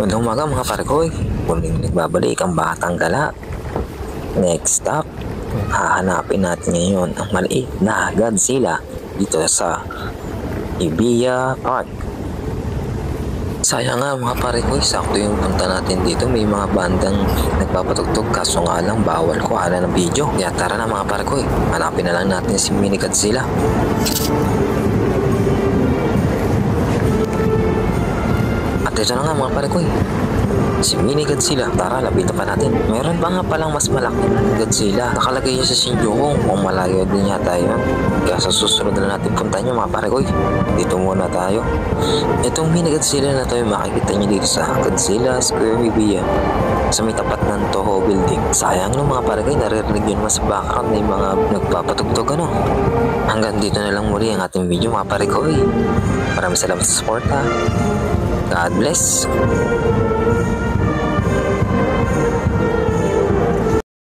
Magandang umaga mga pare ko. Muling nagbabalik ang Batang Gala. Next stop, hahanapin natin ngayon ang maliit na Godzilla dito sa Ibiya Park. Sayang nga mga pare ko, sakto yung punta natin dito. May mga bandang nagpapatugtog kaso nga lang bawal ko hala ng video. Kaya tara na mga pare ko, hanapin na lang natin si Mini Godzilla. At ito na nga mga pare ko, si Mini Godzilla. Tara, lapitan pa natin. Meron ba nga palang mas malaki na Godzilla? Nakalagay yun sa Shinjuku. Kung malayo din yata yun. Kaya sa susunod na natin punta nyo mga pare ko. Dito muna tayo. Itong Mini Godzilla na to, makikita nyo dito sa Godzilla Square Ibiya, sa may tapat ng Toho Building. Sayang no mga pare ko, naririnig yun mas sa background na yung mga nagpapatugtog ano. Hanggang dito na lang muli ang ating video mga pare ko. Maraming salamat sa support ha. God bless.